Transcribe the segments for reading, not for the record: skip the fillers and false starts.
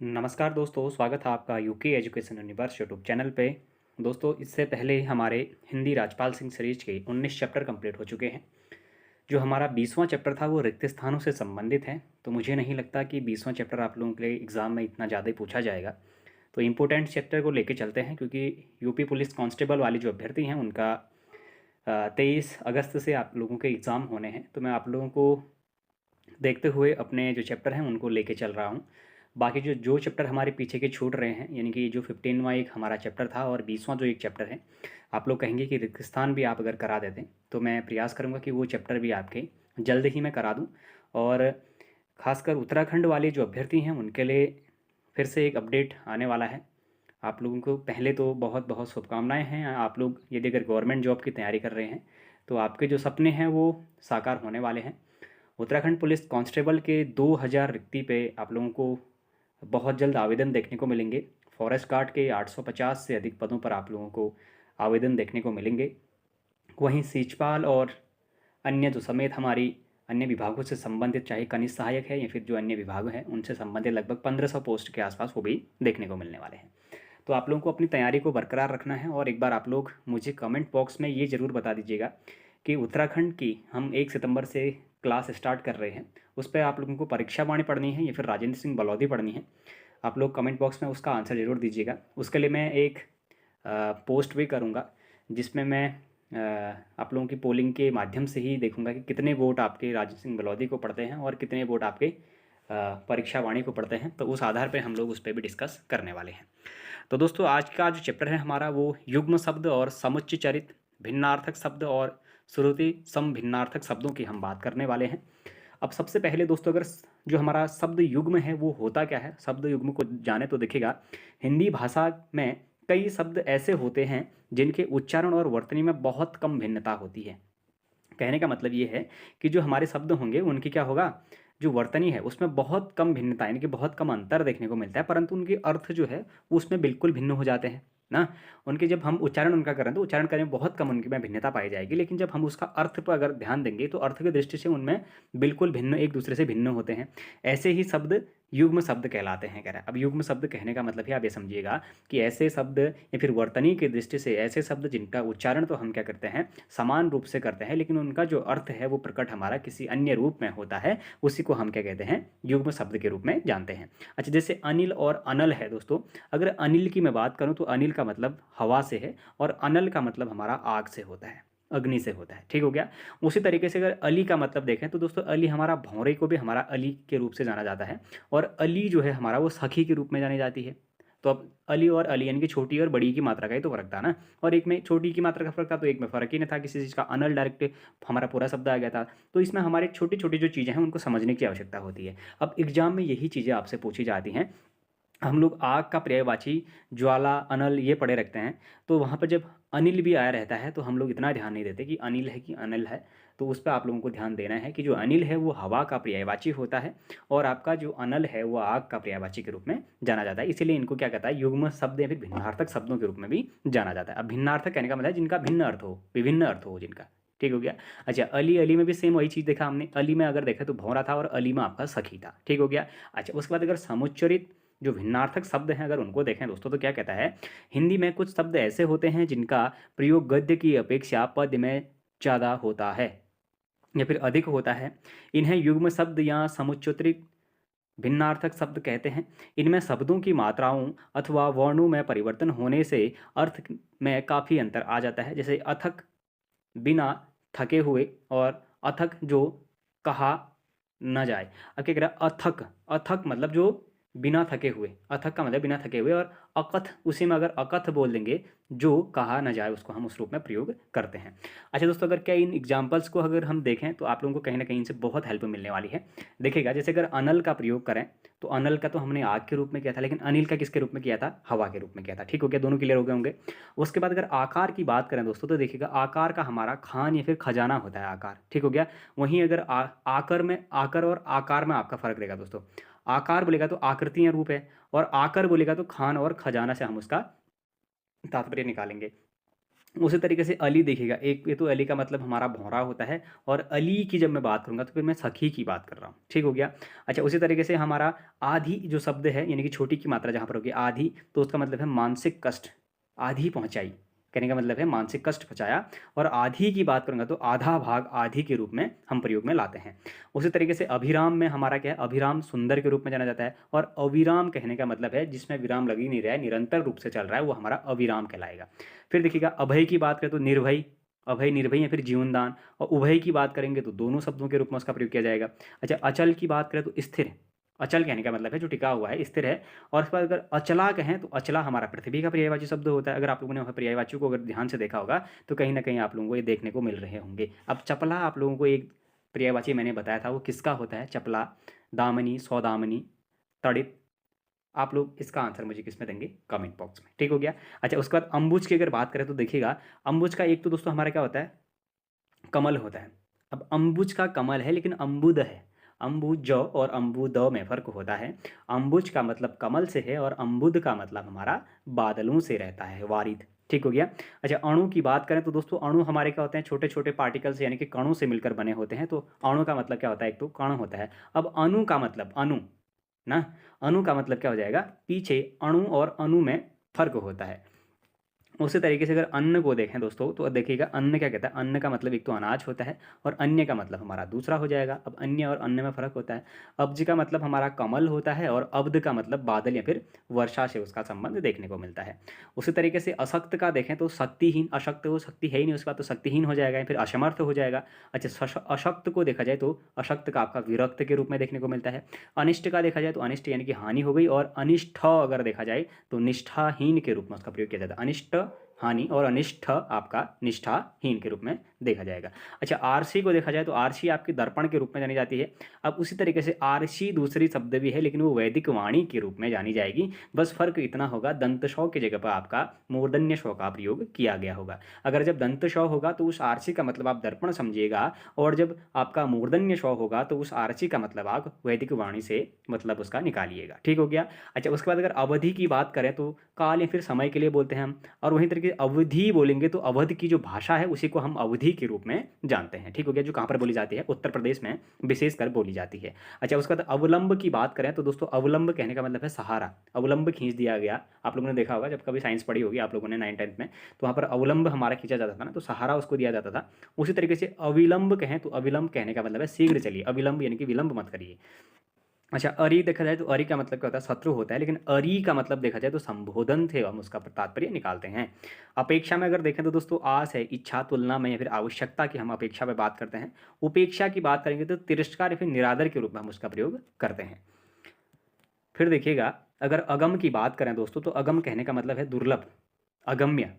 नमस्कार दोस्तों, स्वागत है आपका UK education universe YouTube channel पे। दोस्तों, इससे पहले हमारे हिंदी राजपाल सिंह सीरीज के 19 चैप्टर कंप्लीट हो चुके हैं। जो हमारा 20वां चैप्टर था वो रिक्त स्थानों से संबंधित है। तो मुझे नहीं लगता कि 20वां चैप्टर आप लोगों के लिए एग्ज़ाम में इतना ज़्यादा पूछा जाएगा। तो इम्पोर्टेंट चैप्टर को लेके चलते हैं, क्योंकि यूपी पुलिस कांस्टेबल वाले जो अभ्यर्थी हैं उनका 23 अगस्त से आप लोगों के एग्ज़ाम होने हैं। तो मैं आप लोगों को देखते हुए अपने जो चैप्टर हैं उनको लेके चल रहा हूँ। बाकी जो जो चैप्टर हमारे पीछे के छूट रहे हैं, यानी कि जो 15वां एक हमारा चैप्टर था और 20वां जो एक चैप्टर है, आप लोग कहेंगे कि रिक्तस्थान भी आप अगर करा देते तो मैं प्रयास करूँगा कि वो चैप्टर भी आपके जल्द ही मैं करा दूँ। और ख़ासकर उत्तराखंड वाले जो अभ्यर्थी हैं उनके लिए फिर से एक अपडेट आने वाला है। आप लोगों को पहले तो बहुत बहुत शुभकामनाएं हैं। आप लोग यदि अगर गवर्नमेंट जॉब की तैयारी कर रहे हैं तो आपके जो सपने हैं वो साकार होने वाले हैं। उत्तराखंड पुलिस कांस्टेबल के 2000 रिक्ति पे आप लोगों को बहुत जल्द आवेदन देखने को मिलेंगे। फॉरेस्ट गार्ड के 850 से अधिक पदों पर आप लोगों को आवेदन देखने को मिलेंगे। वहीं सीचपाल और अन्य जो समेत हमारी अन्य विभागों से संबंधित, चाहे कनिष्ठ सहायक है या फिर जो अन्य विभाग हैं उनसे संबंधित लगभग 1500 पोस्ट के आसपास वो भी देखने को मिलने वाले हैं। तो आप लोगों को अपनी तैयारी को बरकरार रखना है। और एक बार आप लोग मुझे कमेंट बॉक्स में ये ज़रूर बता दीजिएगा कि उत्तराखंड की हम 1 सितंबर से क्लास स्टार्ट कर रहे हैं, उस पे आप लोगों को परीक्षा वाणी पढ़नी है या फिर राजेंद्र सिंह बलौदी पढ़नी है। आप लोग कमेंट बॉक्स में उसका आंसर ज़रूर दीजिएगा। उसके लिए मैं एक पोस्ट भी करूँगा, जिसमें मैं आप लोगों की पोलिंग के माध्यम से ही देखूंगा कि कितने वोट आपके राजेंद्र सिंह बलौदी को पड़ते हैं और कितने वोट आपके परीक्षा वाणी को पड़ते हैं। तो उस आधार पर हम लोग उस पर भी डिस्कस करने वाले हैं। तो दोस्तों, आज का जो चैप्टर है हमारा वो युग्म शब्द और समुच्चरित भिन्नार्थक शब्द और श्रुति सम भिन्नार्थक शब्दों की हम बात करने वाले हैं। अब सबसे पहले दोस्तों, अगर जो हमारा शब्द युग्म है वो होता क्या है, शब्द युग्म को जाने तो देखिएगा हिंदी भाषा में कई शब्द ऐसे होते हैं जिनके उच्चारण और वर्तनी में बहुत कम भिन्नता होती है। कहने का मतलब ये है कि जो हमारे शब्द होंगे उनकी क्या होगा, जो वर्तनी है उसमें बहुत कम भिन्नता, यानी कि बहुत कम अंतर देखने को मिलता है, परंतु उनके अर्थ जो है वो उसमें बिल्कुल भिन्न हो जाते हैं ना। उनके जब हम उच्चारण उनका करें तो उच्चारण करने में बहुत कम उनकी में भिन्नता पाई जाएगी, लेकिन जब हम उसका अर्थ पर अगर ध्यान देंगे तो अर्थ की दृष्टि से उनमें बिल्कुल भिन्न, एक दूसरे से भिन्न होते हैं। ऐसे ही शब्द युग्म शब्द कहलाते हैं, कह रहा है। अब युग्म शब्द कहने का मतलब है, आप ये समझिएगा कि ऐसे शब्द या फिर वर्तनी की दृष्टि से ऐसे शब्द जिनका उच्चारण तो हम क्या करते हैं, समान रूप से करते हैं, लेकिन उनका जो अर्थ है वो प्रकट हमारा किसी अन्य रूप में होता है, उसी को हम क्या कहते हैं, युग्म शब्द के रूप में जानते हैं। अच्छा, जैसे अनिल और अनल है दोस्तों। अगर अनिल की मैं बात करूं तो अनिल का मतलब हवा से है और अनल का मतलब हमारा आग से होता है, अग्नि से होता है। ठीक हो गया। उसी तरीके से अगर अली का मतलब देखें तो दोस्तों, अली हमारा भौरे को भी हमारा अली के रूप से जाना जाता है, और अली जो है हमारा वो सखी के रूप में जानी जाती है। तो अब अली और अली यानी कि छोटी और बड़ी की मात्रा का ही तो फर्क था ना, और एक में छोटी की मात्रा का फर्क था तो एक में फर्क ही नहीं था किसी चीज़ का। अनल डायरेक्ट हमारा पूरा शब्द आ गया था। तो इसमें हमारे छोटी छोटी जो चीज़ें हैं उनको समझने की आवश्यकता होती है। अब एग्जाम में यही चीज़ें आपसे पूछी जाती हैं। हम लोग आग का पर्यायवाची ज्वाला, अनल ये पढ़े रखते हैं, तो वहाँ पर जब अनिल भी आया रहता है तो हम लोग इतना ध्यान नहीं देते कि अनिल है कि अनल है। तो उस पर आप लोगों को ध्यान देना है कि जो अनिल है वो हवा का पर्यायवाची होता है, और आपका जो अनल है वो आग का पर्यायवाची के रूप में जाना जाता है। इसीलिए इनको क्या कहता है, युग्म शब्द या फिर भिन्नार्थक शब्दों के रूप में भी जाना जाता है। अब भिन्नार्थक कहने का मतलब है जिनका भिन्न अर्थ हो, विभिन्न अर्थ हो जिनका। ठीक हो गया। अच्छा, अली, अली में भी सेम वही चीज़ देखा हमने। अली में अगर देखा तो भौरा था और अली में आपका सखी था। ठीक हो गया। अच्छा, उसके बाद अगर समुच्चरित जो भिन्नार्थक शब्द हैं अगर उनको देखें दोस्तों, तो क्या कहता है, हिंदी में कुछ शब्द ऐसे होते हैं जिनका प्रयोग गद्य की अपेक्षा पद्य में ज़्यादा होता है या फिर अधिक होता है। इन्हें युग्म शब्द या समुच्चरित भिन्नार्थक शब्द कहते हैं। इनमें शब्दों की मात्राओं अथवा वर्णों में परिवर्तन होने से अर्थ में काफ़ी अंतर आ जाता है। जैसे अथक बिना थके हुए, और अथक जो कहा न जाए। अब क्या कह रहा है, अथक, अथक मतलब जो बिना थके हुए, अथक का मतलब बिना थके हुए, और अकथ उसी में अगर अकथ बोल देंगे, जो कहा न जाए, उसको हम उस रूप में प्रयोग करते हैं। अच्छा दोस्तों, अगर क्या इन एग्जाम्पल्स को अगर हम देखें तो आप लोगों को कहीं ना कहीं इनसे बहुत हेल्प मिलने वाली है। देखिएगा, जैसे अगर अनल का प्रयोग करें तो अनल का तो हमने आग के रूप में किया था, लेकिन अनिल का किसके रूप में किया था, हवा के रूप में किया था। ठीक हो गया, दोनों क्लियर हो गए होंगे। उसके बाद अगर आकार की बात करें दोस्तों, तो देखिएगा आकार का हमारा खान या फिर खजाना होता है आकार। ठीक हो गया। वहीं अगर आकर में, आकर और आकार में आपका फर्क रहेगा दोस्तों। आकार बोलेगा तो आकृति या रूप है, और आकर बोलेगा तो खान और खजाना से हम उसका तात्पर्य निकालेंगे। उसी तरीके से अली देखिएगा, एक ये तो अली का मतलब हमारा भौरा होता है, और अली की जब मैं बात करूँगा तो फिर मैं सखी की बात कर रहा हूँ, ठीक हो गया। अच्छा, उसी तरीके से हमारा आधी जो शब्द है यानी कि छोटी की मात्रा जहाँ पर होगी आधी, तो उसका मतलब है मानसिक कष्ट, आधी पहुँचाई, कहने का मतलब है मानसिक कष्ट पहुँचाया। और आधी की बात करूँगा तो आधा भाग आधी के रूप में हम प्रयोग में लाते हैं। उसी तरीके से अभिराम में हमारा क्या है, अभिराम सुंदर के रूप में जाना जाता है, और अविराम कहने का मतलब है जिसमें विराम लग ही नहीं रहा है, निरंतर रूप से चल रहा है, वो हमारा अविराम कहलाएगा। फिर देखिएगा अभय की बात करें तो निर्भय, अभय निर्भय या फिर जीवनदान। और उभय की बात करेंगे तो दोनों शब्दों के रूप में उसका प्रयोग किया जाएगा। अच्छा, अचल की बात करें तो स्थिर, अचल कहने का मतलब है जो टिका हुआ है, स्थिर है। और उसके बाद अगर अचला कहें तो अचला हमारा पृथ्वी का पर्यायवाची शब्द होता है। अगर आप लोगों ने वहाँ पर्यायवाची को अगर ध्यान से देखा होगा तो कहीं ना कहीं आप लोगों को ये देखने को मिल रहे होंगे। अब चपला आप लोगों को एक पर्यायवाची मैंने बताया था, वो किसका होता है, चपला, दामनी, सौदामनी, तड़ित। आप लोग इसका आंसर मुझे किस में देंगे, कमेंट बॉक्स में, ठीक हो गया। अच्छा, उसके बाद अम्बुज की अगर बात करें तो देखिएगा, अम्बुज का एक तो दोस्तों हमारा क्या होता है, कमल होता है। अब अम्बुज का कमल है लेकिन अम्बुद है, अम्बुज और अम्बुद में फ़र्क होता है। अम्बुज का मतलब कमल से है और अम्बुद का मतलब हमारा बादलों से रहता है, वारिद, ठीक हो गया। अच्छा, अणु की बात करें तो दोस्तों अणु हमारे क्या होते हैं, छोटे छोटे पार्टिकल्स यानी कि कणों से मिलकर बने होते हैं। तो अणु का मतलब क्या होता है, एक तो कण होता है। अब अणु का मतलब अणु ना, अणु का मतलब क्या हो जाएगा, पीछे अणु और अणु में फर्क होता है। उसी तरीके से अगर अन्न को देखें दोस्तों तो देखिएगा, अन्न क्या कहता है, अन्न का मतलब एक तो अनाज होता है, और अन्य का मतलब हमारा दूसरा हो जाएगा। अब अन्य और अन्न में फर्क होता है। अब्ज का मतलब हमारा कमल होता है, और अब्द का मतलब बादल या फिर वर्षा से उसका संबंध देखने को मिलता है। उसी तरीके से अशक्त का देखें तो शक्तिहीन, अशक्त वो शक्ति है ही नहीं, उसका तो शक्तिहीन हो जाएगा या फिर असमर्थ हो जाएगा। अच्छा, अशक्त को देखा जाए तो अशक्त का आपका विरक्त के रूप में देखने को मिलता है। अनिष्ट का देखा जाए तो अनिष्ट यानी कि हानि हो गई, और अनिष्ठ अगर देखा जाए तो निष्ठाहीन के रूप में उसका प्रयोग किया जाता है। अनिष्ट हानि और अनिष्ठ आपका निष्ठाहीन के रूप में देखा जाएगा। अच्छा, आरसी को देखा जाए तो आरसी आपकी दर्पण के रूप में जानी जाती है। अब उसी तरीके से आरसी दूसरी शब्द भी है लेकिन वो वैदिक वाणी के रूप में जानी जाएगी। बस फर्क इतना होगा, दंत शौ की जगह पर आपका मूर्धन्य शौ का प्रयोग किया गया होगा। अगर जब दंत शौ होगा तो उस आरसी का मतलब आप दर्पण समझिएगा, और जब आपका मूर्धन्य शौ होगा तो उस आरसी का मतलब आप वैदिक वाणी से मतलब उसका निकालिएगा, ठीक हो गया। अच्छा, उसके बाद अगर अवधि की बात करें तो काल या फिर समय के लिए बोलते हैं हम। और वहीं तरीके अवधि बोलेंगे तो अवध की जो भाषा है उसी को हम अवधि के रूप में जानते हैं, ठीक हो गया, जो कहाँ पर बोली जाती है, उत्तर प्रदेश में विशेषकर बोली जाती है। अच्छा, उसके बाद अवलंब की बात करें तो दोस्तों अवलंब कहने का मतलब है सहारा, अवलंब खींच दिया गया। आप लोगों ने देखा होगा जब कभी साइंस पढ़ी होगी आप लोगों ने 9th-10th में, तो वहाँ पर अवलंब हमारा खींचा जाता था ना, तो सहारा उसको दिया जाता था। उसी तरीके से अविलंब कहें तो अविलंब कहने का मतलब है शीघ्र चलिए, अविलंब यानी कि विलंब मत करिए। अच्छा, अरि देखा जाए तो अरि का मतलब क्या होता है, शत्रु होता है, लेकिन अरि का मतलब देखा जाए तो संबोधन थे, हम उसका तात्पर्य निकालते हैं। अपेक्षा में अगर देखें तो दोस्तों आस है, इच्छा, तुलना में या फिर आवश्यकता की हम अपेक्षा में बात करते हैं। उपेक्षा की बात करेंगे तो तिरस्कार या फिर निरादर के रूप में हम उसका प्रयोग करते हैं। फिर देखिएगा, अगर अगम की बात करें दोस्तों तो अगम कहने का मतलब है दुर्लभ, अगम्य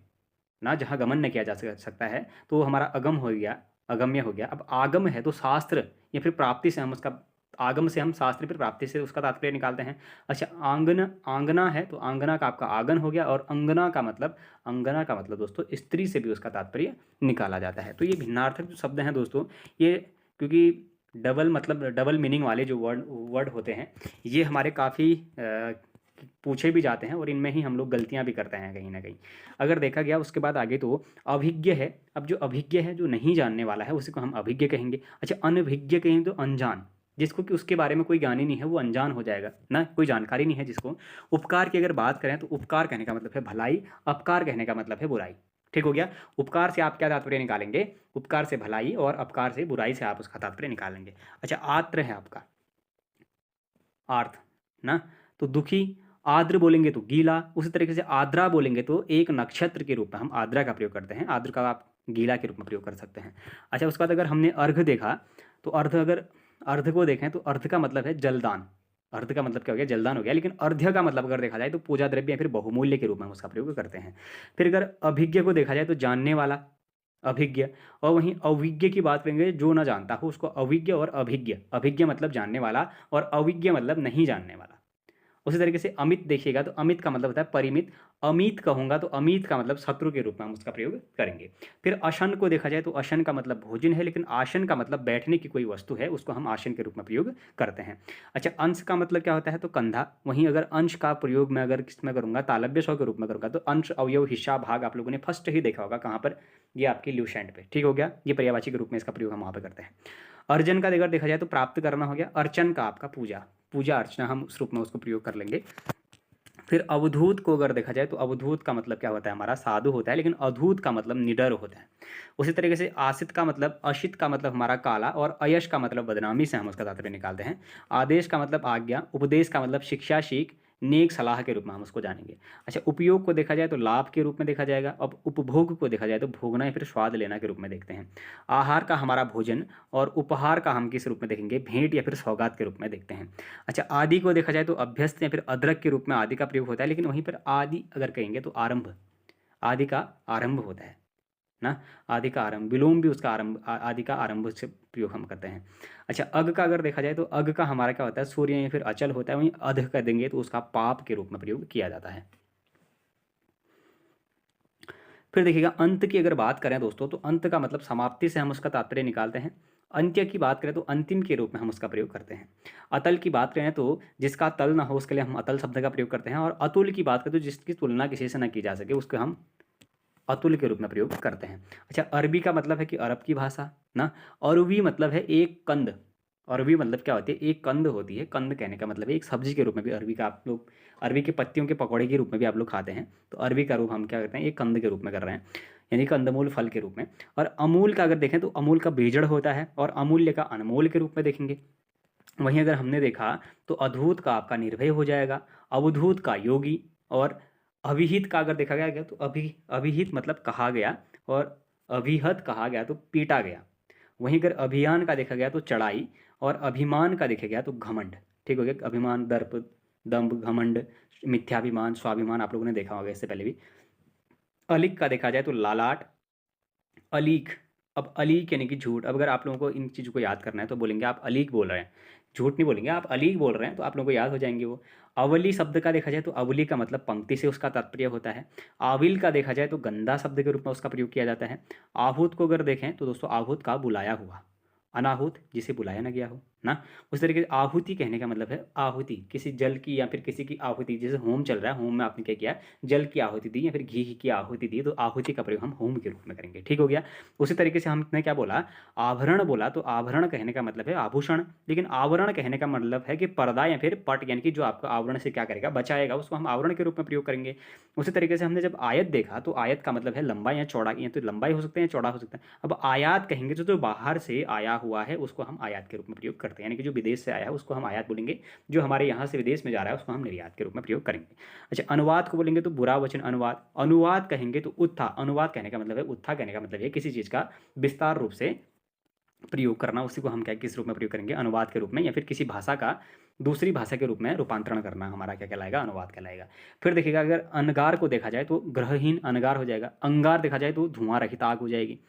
ना, जहाँ गमन न किया जा सकता है तो वो हमारा अगम हो गया, अगम्य हो गया। अब आगम है तो शास्त्र या फिर प्राप्ति से हम उसका, आगम से हम शास्त्र फिर प्राप्ति से उसका तात्पर्य निकालते हैं। अच्छा, आंगन, आंगना है तो आंगना का आपका आगन हो गया, और अंगना का मतलब, अंगना का मतलब दोस्तों स्त्री से भी उसका तात्पर्य निकाला जाता है। तो ये भिन्नार्थक जो शब्द हैं दोस्तों, ये क्योंकि डबल मतलब डबल मीनिंग वाले जो वर्ड वर्ड होते हैं, ये हमारे काफ़ी पूछे भी जाते हैं, और इनमें ही हम लोग गलतियां भी करते हैं कहीं ना कहीं। अगर देखा गया उसके बाद आगे तो अभिज्ञ है। अब जो अभिज्ञ है, जो नहीं जानने वाला है, उसी को हम अभिज्ञ कहेंगे। अच्छा, अनभिज्ञ कहें तो अनजान, जिसको कि उसके बारे में कोई ज्ञान ही नहीं है, वो अनजान हो जाएगा ना, कोई जानकारी नहीं है जिसको। उपकार की अगर बात करें तो उपकार कहने का मतलब है भलाई, अपकार कहने का मतलब है बुराई, ठीक हो गया। उपकार से आप क्या तात्पर्य निकालेंगे, उपकार से भलाई, और अपकार से बुराई से आप उसका तात्पर्य निकालेंगे। अच्छा, आत्र है आपका आर्थ ना, तो दुखी, आर्द्र बोलेंगे तो गीला। उसी तरीके से आर्द्रा बोलेंगे तो एक नक्षत्र के रूप में हम आर्द्रा का प्रयोग करते हैं, आर्द्र का आप गीला के रूप में प्रयोग कर सकते हैं। अच्छा, उसके बाद अगर हमने अर्घ देखा तो अर्घ, अगर अर्घ को देखें तो अर्घ का मतलब है जलदान, अर्घ का मतलब क्या हो गया, जलदान हो गया। लेकिन अर्घ्य का मतलब अगर देखा जाए तो पूजा द्रव्य या फिर बहुमूल्य के रूप में हम उसका प्रयोग करते हैं। फिर अगर अभिज्ञ को देखा जाए तो जानने वाला, अभिज्ञ। और वहीं अविज्ञ की बात करेंगे, जो ना जानता हो उसको अविज्ञ, और अभिज्ञ, अभिज्ञ मतलब जानने वाला और अविज्ञ मतलब नहीं जानने वाला। उसी तरीके से अमित देखिएगा तो अमित का मतलब होता है परिमित। अमित कहूँगा तो अमित का मतलब शत्रु के रूप में हम उसका प्रयोग करेंगे। फिर अशन को देखा जाए तो अशन का मतलब भोजन है, लेकिन आसन का मतलब बैठने की कोई वस्तु है, उसको हम आसन के रूप में प्रयोग करते हैं। अच्छा, अंश का मतलब क्या होता है तो कंधा। वहीं अगर अंश का प्रयोग मैं अगर किस में करूँगा, तालव्य स्व के रूप में करूँगा तो अंश, अवयव, हिस्सा, भाग आप लोगों ने फर्स्ट ही देखा होगा कहाँ पर, ये आपकी ल्यूसेंट पे। ठीक हो गया, ये पर्यायवाची के रूप में इसका प्रयोग हम वहाँ पर करते हैं। अर्जन का अगर देखा जाए तो प्राप्त करना हो गया। अर्चन का आपका पूजा, पूजा अर्चना, हम उस रूप में उसको प्रयोग कर लेंगे। फिर अवधूत को अगर देखा जाए तो अवधूत का मतलब क्या होता है, हमारा साधु होता है, लेकिन अधूत का मतलब निडर होता है। उसी तरीके से आसित का मतलब, अशित का मतलब हमारा काला, और अयश का मतलब बदनामी से हम उसका तात्पर्य निकालते हैं। आदेश का मतलब आज्ञा, उपदेश का मतलब शिक्षा, सीख, नेक सलाह के रूप में हम उसको जानेंगे। अच्छा, उपयोग को देखा जाए तो लाभ के रूप में देखा जाएगा। अब उपभोग को देखा जाए तो भोगना या फिर स्वाद लेना के रूप में देखते हैं। आहार का हमारा भोजन, और उपहार का हम किस रूप में देखेंगे, भेंट या फिर सौगात के रूप में देखते हैं। अच्छा, आदि को देखा जाए तो अभ्यस्त या फिर अदरक के रूप में आदि का प्रयोग होता है, लेकिन वहीं पर आदि अगर कहेंगे तो आरंभ, आदि का आरंभ होता है ना, आदि का आरंभ, विलोम भी उसका आरंभ, आदि का आरंभ से प्रयोग हम करते हैं। अच्छा, अग का अगर देखा जाए तो अग का हमारा क्या होता है, सूर्य या फिर अचल होता है, वहीं अध कर देंगे तो उसका पाप के रूप में प्रयोग किया जाता है। फिर देखिएगा अंत की अगर बात करें दोस्तों, तो अंत का मतलब समाप्ति से हम उसका तात्पर्य निकालते हैं। अंत्य की बात करें तो अंतिम के रूप में हम उसका प्रयोग करते हैं। अतल की बात करें तो जिसका तल ना हो उसके लिए हम अतल शब्द का प्रयोग करते हैं। और अतुल की बात करें तो जिसकी तुलना किसी से न की जा सके उसको हम अतुल के रूप में प्रयोग करते हैं। अच्छा, अरबी का मतलब है कि अरब की भाषा ना। अरबी मतलब है एक कंद। अरबी मतलब क्या होती है, एक कंद होती है। कंद कहने का मतलब है एक सब्जी के रूप में भी अरबी का आप लोग, अरबी के पत्तियों के पकौड़े के रूप में भी आप लोग खाते हैं। तो अरबी का रूप हम क्या करते हैं, एक कंद के रूप में कर रहे हैं, यानी कंदमूल फल के रूप में। और अमूल का अगर देखें तो अमूल का बेजड़ होता है, और अमूल्य का अनमोल के रूप में देखेंगे। वहीं अगर हमने देखा तो अधूत का आपका निर्भय हो जाएगा, अवधूत का योगी, और अभिहित का अगर देखा गया तो अभिहित मतलब कहा गया, और अभिहत कहा गया तो पीटा गया। वहीं अगर अभियान का देखा गया तो चढ़ाई, और अभिमान का देखा गया तो घमंड। ठीक हो गया, अभिमान, दर्प, दंभ, घमंड, मिथ्याभिमान, स्वाभिमान आप लोगों ने देखा होगा इससे पहले भी। अलिक का देखा जाए तो लालाट, अलीक। अब अलीक यानी कि झूठ। अब अगर आप लोगों को इन चीज़ों को याद करना है तो बोलेंगे आप अलीक बोल रहे हैं, झूठ नहीं बोलेंगे, आप अलीक बोल रहे हैं, तो आप लोगों को याद हो जाएंगे वो। अवली शब्द का देखा जाए तो अवली का मतलब पंक्ति से उसका तात्पर्य होता है। आविल का देखा जाए तो गंदा शब्द के रूप में उसका प्रयोग किया जाता है। आहूत को अगर देखें तो दोस्तों आहूत का बुलाया हुआ, अनाहुत जिसे बुलाया ना गया हो ना। उस तरीके से आहुति कहने का मतलब है आहुति, किसी जल की या फिर किसी की आहुति। जैसे होम चल रहा है, होम में आपने क्या किया, जल की आहुति दी या फिर घी की आहुति दी, तो आहुति का प्रयोग हम होम के रूप में करेंगे। ठीक हो गया। उसी तरीके से हमने क्या बोला, आभरण बोला, तो आभरण कहने का मतलब है आभूषण, लेकिन आवरण कहने का मतलब है कि पर्दा या फिर पट, यानी कि जो आपको आवरण से क्या करेगा, बचाएगा, उसको हम आवरण के रूप में प्रयोग करेंगे। उसी तरीके से हमने जब आयत देखा तो आयत का मतलब है लंबा या चौड़ा, या तो लंबाई हो सकते हैं, चौड़ा हो सकता है। अब आयात कहेंगे तो जो बाहर से आया हुआ है उसको हम आयात के रूप में प्रयोग करते हैं, यानी कि जो विदेश से आया है उसको हम आयात बोलेंगे, जो हमारे यहाँ से विदेश में जा रहा है उसको हम निर्यात के रूप में प्रयोग करेंगे। अच्छा, अनुवाद को बोलेंगे तो बुरा वचन अनुवाद। अनुवाद कहेंगे तो उत्था। अनुवाद कहने का मतलब है, उत्था कहने का मतलब है किसी चीज़ का विस्तार रूप से प्रयोग करना, उसी को हम क्या किस रूप में प्रयोग करेंगे, अनुवाद के रूप में, या फिर किसी भाषा का दूसरी भाषा के रूप में रूपांतरण करना हमारा क्या कहलाएगा, अनुवाद कहलाएगा। फिर देखिएगा अगर अनगार को देखा जाए तो ग्रहहीन अनगार हो जाएगा। अंगार देखा जाए तो धुआं रहित आग हो जाएगी।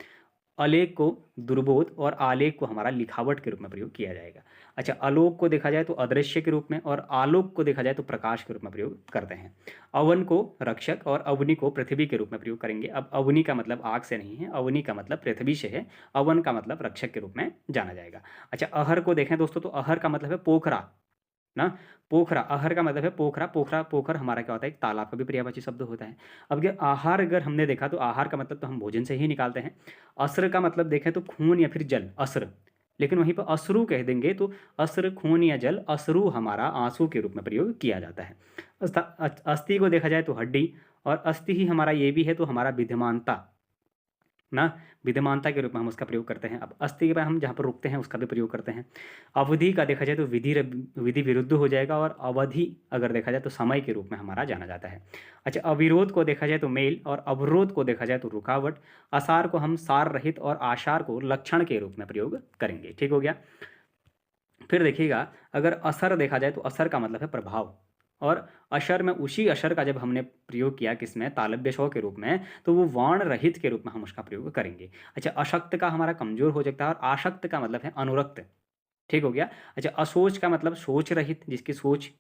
अलेख को दुर्बोध, और आलेख को हमारा लिखावट के रूप में प्रयोग किया जाएगा। अच्छा, आलोक को देखा जाए तो अदृश्य के रूप में, और आलोक को देखा जाए तो प्रकाश के रूप में प्रयोग करते हैं। अवन को रक्षक, और अवनि को पृथ्वी के रूप में प्रयोग करेंगे। अब अवनि का मतलब आग से नहीं है, अवनि का मतलब पृथ्वी से है। अवन का मतलब रक्षक के रूप में जाना जाएगा। अच्छा, अहर को देखें दोस्तों तो अहर का मतलब है पोखरा ना। पोखरा, अहर का मतलब है पोखरा। पोखरा, पोखर हमारा क्या होता है, एक तालाब का भी पर्यायवाची शब्द होता है। अब अगर आहार अगर हमने देखा तो आहार का मतलब तो हम भोजन से ही निकालते हैं। अस्र का मतलब देखें तो खून या फिर जल, अस्र, लेकिन वहीं पर अश्रु कह देंगे तो अस्र खून या जल, अश्रु हमारा आंसू के रूप में प्रयोग किया जाता है। अस्थि को देखा जाए तो हड्डी, और अस्थि ही हमारा ये भी है तो हमारा विद्यमानता ना, विद्यमानता के रूप में हम उसका प्रयोग करते हैं। अब अस्थि के बाद हम जहाँ पर रुकते हैं उसका भी प्रयोग करते हैं। अवधि का देखा जाए तो विधि विरुद्ध हो जाएगा, और अवधि अगर देखा जाए तो समय के रूप में हमारा जाना जाता है। अच्छा, अविरोध को देखा जाए तो मेल, और अवरोध को देखा जाए तो रुकावट। आसार को हम सार रहित, और आशार को लक्षण के रूप में प्रयोग करेंगे। ठीक हो गया। फिर देखिएगा अगर असर देखा जाए तो असर का मतलब है प्रभाव, और अशर में उसी अशर का जब हमने प्रयोग किया किसमें, तालव्य स्व के रूप में, तो वो वर्ण रहित के रूप में हम उसका प्रयोग करेंगे। अच्छा, अशक्त का हमारा कमजोर हो सकता है, और आशक्त का मतलब है अनुरक्त। ठीक हो गया। अच्छा, असोच का मतलब सोच रहित, जिसकी सोच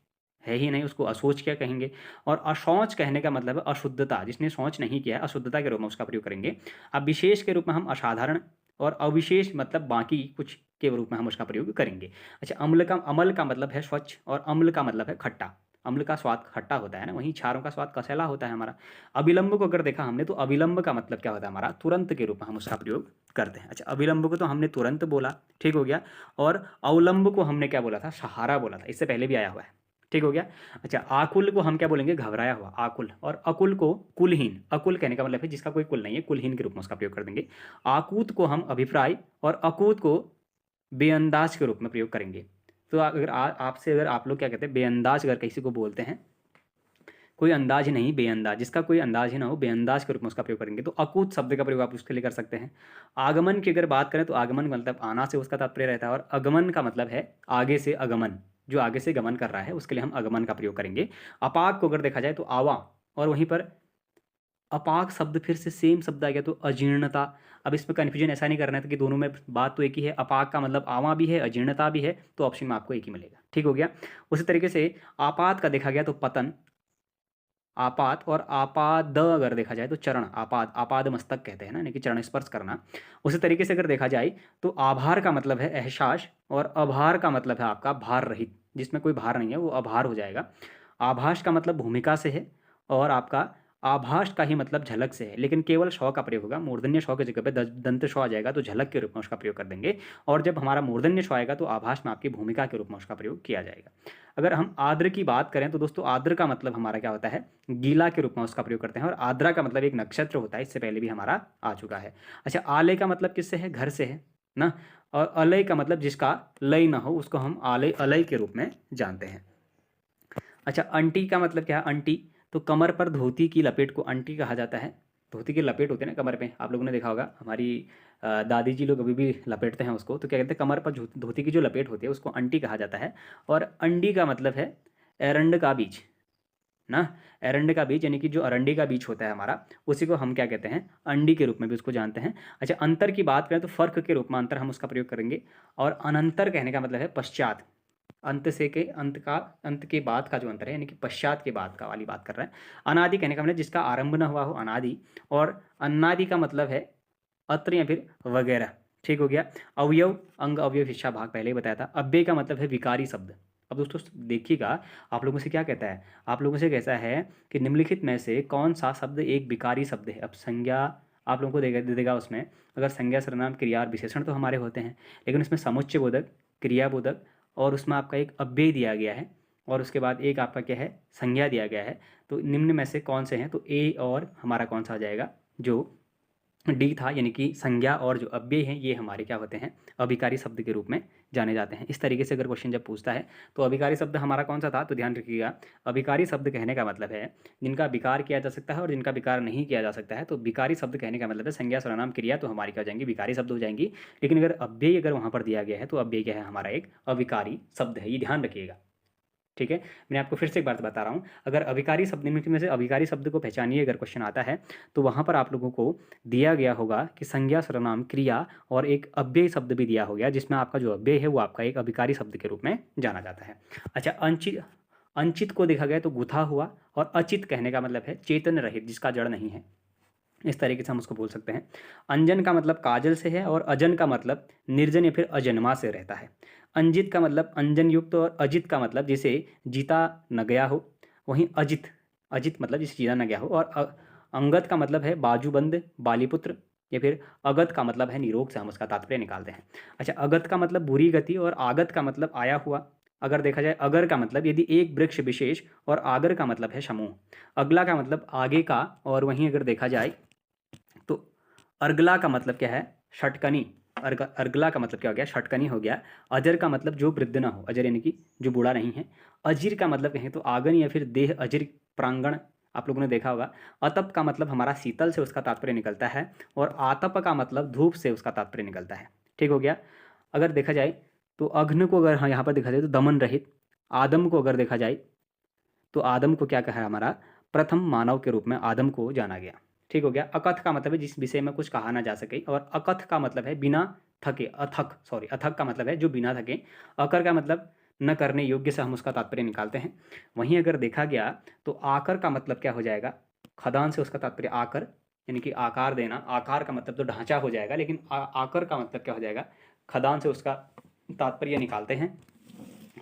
है ही नहीं, उसको अशौच क्या कहेंगे। और अशौच कहने का मतलब है अशुद्धता, जिसने शौच नहीं किया है, अशुद्धता के रूप में उसका प्रयोग करेंगे। अब विशेष के रूप में हम असाधारण, और अविशेष मतलब बाकी कुछ के रूप में हम उसका प्रयोग करेंगे। अच्छा, अमल का मतलब है स्वच्छ, और अम्ल का मतलब है खट्टा। अम्ल का स्वाद खट्टा होता है ना, वहीं क्षारों का स्वाद कसैला होता है हमारा। अविलंब को अगर देखा हमने, तो अविलंब का मतलब क्या होता है हमारा, तुरंत के रूप में हम उसका प्रयोग करते हैं। अच्छा, अविलंब को तो हमने तुरंत बोला, ठीक हो गया। और अवलंब को हमने क्या बोला था, सहारा बोला था, इससे पहले भी आया हुआ है, ठीक हो गया। अच्छा, आकुल को हम क्या बोलेंगे, घबराया हुआ, आकुल। और अकुल को कुलहीन, अकुल कहने का मतलब है जिसका कोई कुल नहीं है, कुलहीन के रूप में उसका प्रयोग कर देंगे। आकूत को हम अभिप्राय, और अकूत को बेअंदाज के रूप में प्रयोग करेंगे। तो अगर आपसे अगर आप लोग क्या कहते हैं, बेअंदाज अगर किसी को बोलते हैं, कोई अंदाज नहीं, बेअंदाज, जिसका कोई अंदाज ही ना हो, बेअंदाज के रूप में उसका प्रयोग करेंगे। तो अकूत शब्द का प्रयोग आप उसके लिए कर सकते हैं। आगमन की अगर बात करें, तो आगमन मतलब आना से उसका तात्पर्य रहता है, और अगमन का मतलब है आगे से अगमन, जो आगे से गमन कर रहा है उसके लिए हम अगमन का प्रयोग करेंगे। अपाक को अगर देखा जाए तो आवा, और वहीं पर अपाक शब्द फिर से सेम शब्द आ गया, तो अजीर्णता। अब इसमें कन्फ्यूजन ऐसा नहीं करना है कि दोनों में बात तो एक ही है, अपाक का मतलब आवा भी है, अजीर्णता भी है, तो ऑप्शन में आपको एक ही मिलेगा, ठीक हो गया। उसी तरीके से आपात का देखा गया तो पतन, आपात, और आपाद अगर देखा जाए तो चरण, आपाद, आपाद मस्तक कहते हैं ना, यानी कि चरण स्पर्श करना। उसी तरीके से अगर देखा जाए तो आभार का मतलब है एहसास, और अभार का मतलब है आपका भार रहित, जिसमें कोई भार नहीं है वो अभार हो जाएगा। आभास का मतलब भूमिका से है, और आपका आभास का ही मतलब झलक से है, लेकिन केवल शौ का प्रयोग होगा। मूर्धन्य शौ की जगह पे दंत शौ आ जाएगा, तो झलक के रूप में उसका प्रयोग कर देंगे। और जब हमारा मूर्धन्य शौ आएगा, तो आभास में आपकी भूमिका के रूप में उसका प्रयोग किया जाएगा। अगर हम आर्द्र की बात करें, तो दोस्तों आर्द्र का मतलब हमारा क्या होता है, गीला के रूप में उसका प्रयोग करते हैं। और आर्द्रा का मतलब एक नक्षत्र होता है, इससे पहले भी हमारा आ चुका है। अच्छा, आलय का मतलब किससे है, घर से है ना। और अलय का मतलब जिसका लय ना हो, उसको हम आलय, अलय के रूप में जानते हैं। अच्छा, अंटी का मतलब क्या है, अंटी, तो कमर पर धोती की लपेट को अंटी कहा जाता है। धोती की लपेट होती है ना कमर पे, आप लोगों ने देखा होगा, हमारी दादी जी लोग अभी भी लपेटते हैं उसको, तो क्या कहते हैं, कमर पर धोती की जो लपेट होती है उसको अंटी कहा जाता है। और अंडी का मतलब है एरंड का बीज ना, एरंड का बीज, यानी कि जो अरंडी का बीज होता है हमारा, उसी को हम क्या कहते हैं, अंडी के रूप में भी उसको जानते हैं। अच्छा, अंतर की बात करें तो फर्क के रूप में अंतर हम उसका प्रयोग करेंगे। और अनंतर कहने का मतलब है पश्चात, अंत से के अंत का, अंत के बाद का जो अंतर है, यानी कि पश्चात के बाद का वाली बात कर रहे हैं। अनादि कहने का मतलब जिसका आरंभ न हुआ हो, अनादि। और अन्नादि का मतलब है अत्र या फिर वगैरह, ठीक हो गया। अवयव, अंग, अवयव, हिस्सा, भाग पहले ही बताया था। अव्यय का मतलब है विकारी शब्द। अब दोस्तों देखिएगा, आप लोगों से क्या कहता है, आप लोगों से कैसा है कि निम्नलिखित में से कौन सा शब्द एक विकारी शब्द है। अब संज्ञा आप लोगों को दे देगा उसमें, अगर संज्ञा, सर्वनाम, क्रिया और विशेषण तो हमारे होते हैं, लेकिन उसमें समुच्चय बोधक, क्रियाबोधक, और उसमें आपका एक अव्यय दिया गया है, और उसके बाद एक आपका क्या है, संज्ञा दिया गया है। तो निम्न में से कौन से हैं, तो ए और हमारा कौन सा आ जाएगा, जो डी था, यानी कि संज्ञा और जो अव्यय हैं, ये हमारे क्या होते हैं, अभिकारी शब्द के रूप में जाने जाते हैं। इस तरीके से अगर क्वेश्चन जब पूछता है, तो अभिकारी शब्द हमारा कौन सा था, तो ध्यान रखिएगा, अभिकारी शब्द कहने का मतलब है जिनका विकार किया जा सकता है और जिनका विकार नहीं किया जा सकता है। तो विकारी शब्द कहने का मतलब है संज्ञा, सर्वनाम, क्रिया, तो हमारी क्या हो जाएंगी, विकारी शब्द हो जाएंगी। लेकिन अगर अव्यय अगर वहाँ पर दिया गया है, तो अव्यय क्या है, हमारा एक अविकारी शब्द है, ये ध्यान रखिएगा, ठीक है। मैं आपको फिर से एक बात बता रहा हूँ, अगर अभिकारी शब्द निम्नलिखित में से अभिकारी शब्द को पहचानिए अगर क्वेश्चन आता है, तो वहाँ पर आप लोगों को दिया गया होगा कि संज्ञा, सर्वनाम, क्रिया और एक अव्यय शब्द भी दिया हो गया, जिसमें आपका जो अव्यय है वो आपका एक अभिकारी शब्द के रूप में जाना जाता है। अच्छा, अंचित, अंचित को देखा गया तो गुथा हुआ, और अचित कहने का मतलब है चेतन रहित, जिसका जड़ नहीं है, इस तरीके से हम उसको बोल सकते हैं। अंजन का मतलब काजल से है, और अजन का मतलब निर्जन या फिर अजन्मा से रहता है। अंजित का मतलब अंजन युक्त, और अजित का मतलब जिसे जीता न गया हो। वहीं अजित, अजित मतलब जिसे जीता न गया हो। और अंगत का मतलब है बाजूबंद, बालीपुत्र, या फिर अगत का मतलब है निरोग, से हम उसका तात्पर्य निकालते हैं। अच्छा, अगत का मतलब बुरी गति, और आगत का मतलब आया हुआ। अगर देखा जाए अगर का मतलब यदि एक वृक्ष विशेष, और आगर का मतलब है समूह। अगला का मतलब आगे का, और वहीं अगर देखा जाए तो अर्गला का मतलब क्या है, षटकनी। अर्गला का मतलब क्या हो गया, षटकनी हो गया। अजर का मतलब जो वृद्ध ना हो, अजर यानी कि जो बूढ़ा नहीं है। अजीर का मतलब कहें तो आंगन या फिर देह, अजीर प्रांगण, आप लोगों ने देखा होगा। अतप का मतलब हमारा शीतल से उसका तात्पर्य निकलता है, और आतप का मतलब धूप से उसका तात्पर्य निकलता है, ठीक हो गया। अगर देखा जाए तो अघ्न को अगर यहाँ पर देखा जाए तो दमन रहित। आदम को अगर देखा जाए तो आदम को क्या कहा है, हमारा प्रथम मानव के रूप में आदम को जाना गया, ठीक हो गया। अकथ का मतलब है जिस विषय में कुछ कहा ना जा सके, और अकथ का मतलब है बिना थके, अथक, सॉरी, अथक का मतलब है जो बिना थके। अकर का मतलब न करने योग्य से हम उसका तात्पर्य निकालते हैं। वहीं अगर देखा गया तो आकर का मतलब क्या हो जाएगा, खदान से उसका तात्पर्य आकर यानी कि आकार देना, आकार का मतलब तो ढांचा हो जाएगा, लेकिन आकर का मतलब क्या हो जाएगा, खदान से उसका तात्पर्य निकालते हैं।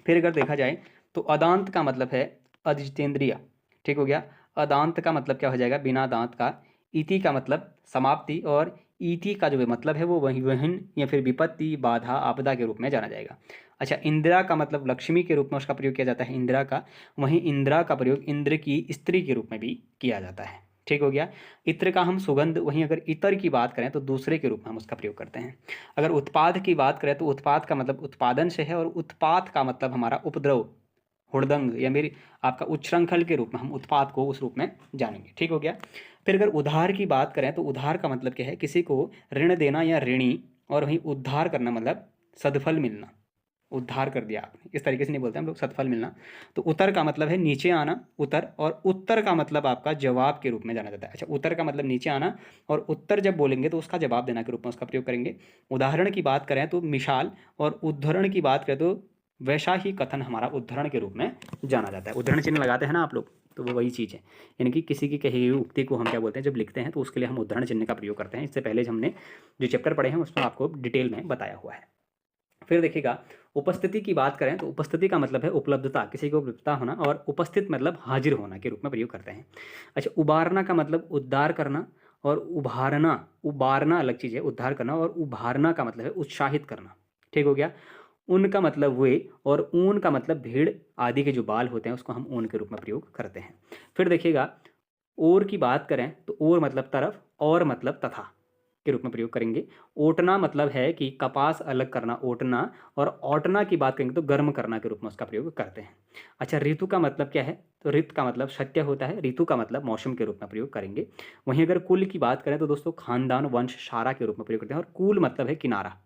फिर अगर देखा जाए तो अदांत का मतलब है अजितेंद्रिय, ठीक हो गया। अदांत का मतलब क्या हो जाएगा, बिना दांत का। इति का मतलब समाप्ति, और इति का जो मतलब है वो वही वहन या फिर विपत्ति, बाधा, आपदा के रूप में जाना जाएगा। अच्छा, इंदिरा का मतलब लक्ष्मी के रूप में उसका प्रयोग किया जाता है, इंदिरा का। वहीं इंदिरा का प्रयोग इंद्र की स्त्री के रूप में भी किया जाता है, ठीक हो गया। इत्र का हम सुगंध, वहीं अगर इतर की बात करें तो दूसरे के रूप में हम उसका प्रयोग करते हैं। अगर उत्पाद की बात करें तो उत्पाद का मतलब उत्पादन से है, और उत्पात का मतलब हमारा उपद्रव, हुड़दंग या मेरी आपका उच्छृंखल के रूप में हम उत्पाद को उस रूप में जानेंगे, ठीक हो गया। फिर अगर उधार की बात करें तो उधार का मतलब क्या है, किसी को ऋण देना या ऋणी, और वहीं उद्धार करना मतलब सदफल मिलना, उद्धार कर दिया आपने, इस तरीके से नहीं बोलते हम लोग, सदफल मिलना। तो उतर का मतलब है नीचे आना, उतर, और उत्तर का मतलब आपका जवाब के रूप में जाना जाता है। अच्छा, उतर का मतलब नीचे आना, और उत्तर जब बोलेंगे तो उसका जवाब देना के रूप में उसका प्रयोग करेंगे। उदाहरण की बात करें तो मिसाल, और उद्धरण की बात करें तो वैसा ही कथन हमारा उद्धरण के रूप में जाना जाता है। उद्धरण चिन्ह लगाते हैं ना आप लोग, तो वो वही चीज़ है, यानी कि किसी की कही हुई उक्ति को हम क्या बोलते हैं, जब लिखते हैं तो उसके लिए हम उद्धरण चिन्ह का प्रयोग करते हैं। इससे पहले हमने जो चैप्टर पढ़े हैं उसमें आपको डिटेल में बताया हुआ है। फिर देखिएगा, उपस्थिति की बात करें तो उपस्थिति का मतलब है उपलब्धता, किसी को उपलब्धता होना, और उपस्थित मतलब हाजिर होना के रूप में प्रयोग करते हैं। अच्छा, उबारना का मतलब उद्धार करना, और उभारना, उबारना अलग चीज़ है, उद्धार करना, और उभारना का मतलब है उत्साहित करना, ठीक हो गया। ऊन का मतलब वे, और ऊन का मतलब भीड़ आदि के जो बाल होते हैं उसको हम ऊन के रूप में प्रयोग करते हैं। फिर देखिएगा, और की बात करें तो और मतलब तरफ, और मतलब तथा के रूप में प्रयोग करेंगे। ओटना मतलब है कि कपास अलग करना, ओटना, और ओटना की बात करेंगे तो गर्म करना के रूप में उसका प्रयोग करते हैं। अच्छा, ऋतु का मतलब क्या है, तो ऋत का मतलब सत्य होता है, ऋतु का मतलब मौसम के रूप में प्रयोग करेंगे। वहीं अगर कुल की बात करें तो दोस्तों खानदान, वंश, सारा के रूप में प्रयोग करते हैं, और कुल मतलब है किनारा,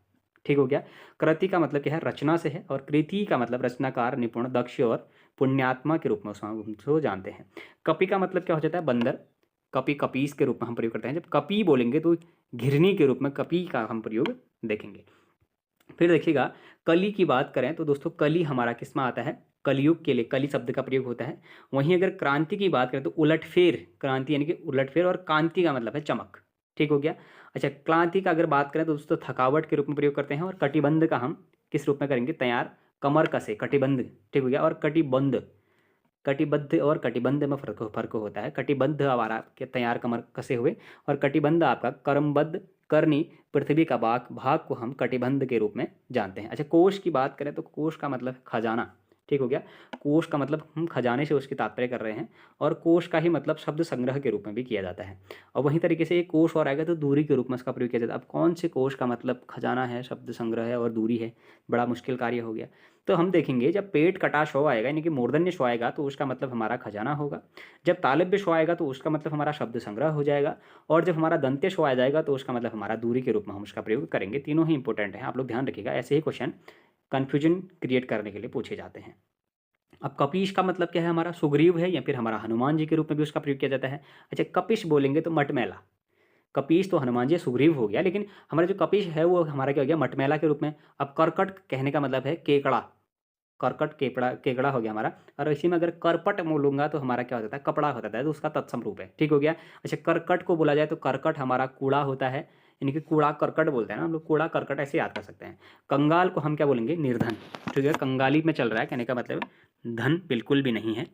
ठीक हो गया। कृति का मतलब क्या है, रचना से है, और कृति का मतलब रचनाकार, निपुण, दक्ष और पुण्यात्मा के रूप में उसको जानते हैं। कपि का मतलब क्या हो जाता है, बंदर, कपि, कपीस के रूप में हम प्रयोग करते हैं। जब कपि बोलेंगे तो घिरनी के रूप में कपि का हम प्रयोग देखेंगे। फिर देखिएगा, कली की बात करें तो दोस्तों कली हमारा किस में आता है, कलयुग के लिए कली शब्द का प्रयोग होता है। वहीं अगर क्रांति की बात करें तो उलटफेर, क्रांति यानी कि उलटफेर, और कांति का मतलब है चमक, ठीक हो गया। अच्छा, क्रांति का अगर बात करें तो दोस्तों थकावट के रूप में प्रयोग करते हैं, और कटिबंध का हम किस रूप में करेंगे, तैयार, कमर कसे, कटिबंध, ठीक हो गया। और कटिबंध, कटिबद्ध और कटिबंध में फर्क होता है। कटिबद्ध हमारा के तैयार कमर कसे हुए, और कटिबंध आपका कर्मबद्ध, करनी, पृथ्वी का भाग, भाग को हम कटिबंध के रूप में जानते हैं। अच्छा, कोश की बात करें तो कोश का मतलब खजाना, ठीक हो गया। कोश का मतलब हम खजाने से उसकी तात्पर्य कर रहे हैं, और कोश का ही मतलब शब्द संग्रह के रूप में भी किया जाता है। और वहीं तरीके से एक कोश और आएगा तो दूरी के रूप में इसका प्रयोग किया जाता है। अब कौन से कोश का मतलब खजाना है, शब्द संग्रह है, और दूरी है, बड़ा मुश्किल कार्य हो गया। तो हम देखेंगे, जब पेट कटा शौ आएगा यानी कि मूर्धन्य शौ आएगा तो उसका मतलब हमारा खजाना होगा। जब तालव्य शौ आएगा तो उसका मतलब हमारा शब्द संग्रह हो जाएगा। और जब हमारा दंत्य शौ आ जाएगा तो उसका मतलब हमारा दूरी के रूप में हम उसका प्रयोग करेंगे। तीनों ही इंपॉर्टेंट हैं, आप लोग ध्यान रखिएगा, ऐसे ही क्वेश्चन कन्फ्यूजन क्रिएट करने के लिए पूछे जाते हैं। अब कपीश का मतलब क्या है, हमारा सुग्रीव है, या फिर हमारा हनुमान जी के रूप में भी उसका प्रयोग किया जाता है। अच्छा, कपिश बोलेंगे तो मटमैला, कपीश तो हनुमान जी सुग्रीव हो गया, लेकिन हमारा जो कपिश है वो हमारा क्या हो गया, मटमैला के रूप में। अब करकट कहने का मतलब है केकड़ा, करकट केकड़ा, केकड़ा हो गया हमारा। और इसी में अगर करपट बोलूंगा तो हमारा क्या हो जाता है, कपड़ा हो जाता है, तो उसका तत्सम रूप है, ठीक हो गया। अच्छा, करकट को बोला जाए तो करकट हमारा कूड़ा होता है, यानी कि कूड़ा करकट बोलते हैं ना हम लोग, कूड़ा करकट ऐसे याद कर सकते हैं। कंगाल को हम क्या बोलेंगे, निर्धन, ठीक है। कंगाली में चल रहा है कहने का मतलब धन बिल्कुल भी नहीं है,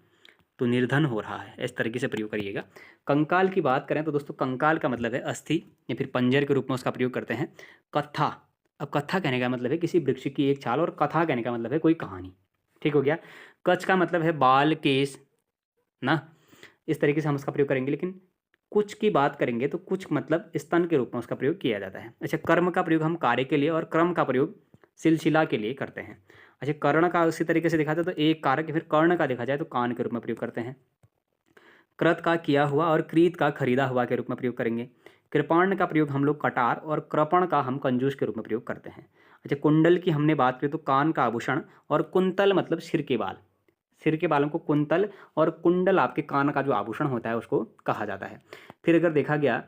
तो निर्धन हो रहा है, इस तरीके से प्रयोग करिएगा। कंकाल की बात करें तो दोस्तों कंकाल का मतलब है अस्थि, या फिर पंजर के रूप में उसका प्रयोग करते हैं। कथा, अब कथा कहने का मतलब है किसी वृक्ष की एक छाल, और कथा कहने का मतलब है कोई कहानी, ठीक हो गया। कच्छ का मतलब है बाल, केस ना, इस तरीके से हम उसका प्रयोग करेंगे। लेकिन कुछ की बात करेंगे तो कुछ मतलब स्तन के रूप में उसका प्रयोग किया जाता है। अच्छा, कर्म का प्रयोग हम कार्य के लिए, और क्रम का प्रयोग सिलसिला के लिए करते हैं। अच्छा, कर्ण का उसी तरीके से देखा जाए तो एक कारक, या फिर कर्ण का देखा जाए तो कान के रूप में प्रयोग करते हैं। कृत का किया हुआ, और क्रीत का खरीदा हुआ के रूप में प्रयोग करेंगे। कृपाण का प्रयोग हम लोग कटार, और कृपण का हम कंजूस के रूप में प्रयोग करते हैं। अच्छा, कुंडल की हमने बात की तो कान का आभूषण, और कुंतल मतलब सिर के बाल, सिर के बालों को कुंतल, और कुंडल आपके कान का जो आभूषण होता है उसको कहा जाता है। फिर अगर देखा गया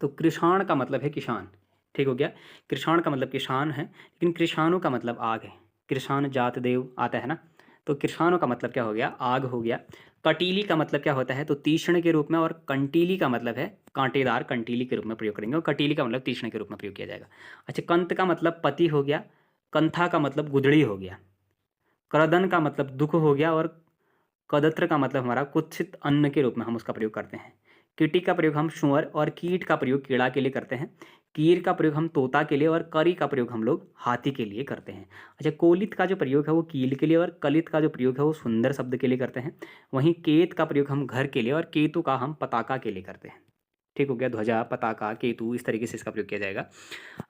तो कृषाण का मतलब है किसान, ठीक हो गया। कृषाण का मतलब किसान है, लेकिन कृषाणु का मतलब आग है, कृषाण जात देव आता है ना। तो कृषाणों का मतलब क्या हो गया, आग हो गया। कटीली का मतलब क्या होता है, तो तीक्ष्ण के रूप में, और कंटीली का मतलब है कांटेदार, कंटीली के रूप में प्रयोग करेंगे, और कटीली का मतलब तीक्ष्ण के रूप में प्रयोग किया जाएगा। अच्छा, कंत का मतलब पति हो गया, कंथा का मतलब गुदड़ी हो गया, क्रदन का मतलब दुख हो गया, और कदत्र का मतलब हमारा कुत्सित अन्न के रूप में हम उसका प्रयोग करते हैं। कीटी का प्रयोग हम सुअर और कीट का प्रयोग कीड़ा के लिए करते हैं। कीर का प्रयोग हम तोता के लिए, और करी का प्रयोग हम लोग हाथी के लिए करते हैं। अच्छा, कोलित का जो प्रयोग है वो कील के लिए, और कलित का जो प्रयोग है वो सुंदर शब्द के लिए करते हैं। वहीं केत का प्रयोग हम घर के लिए, और केतु का हम पताका के लिए करते हैं। ठीक हो गया, ध्वजा, पताका, केतु, इस तरीके से इसका प्रयोग किया जाएगा।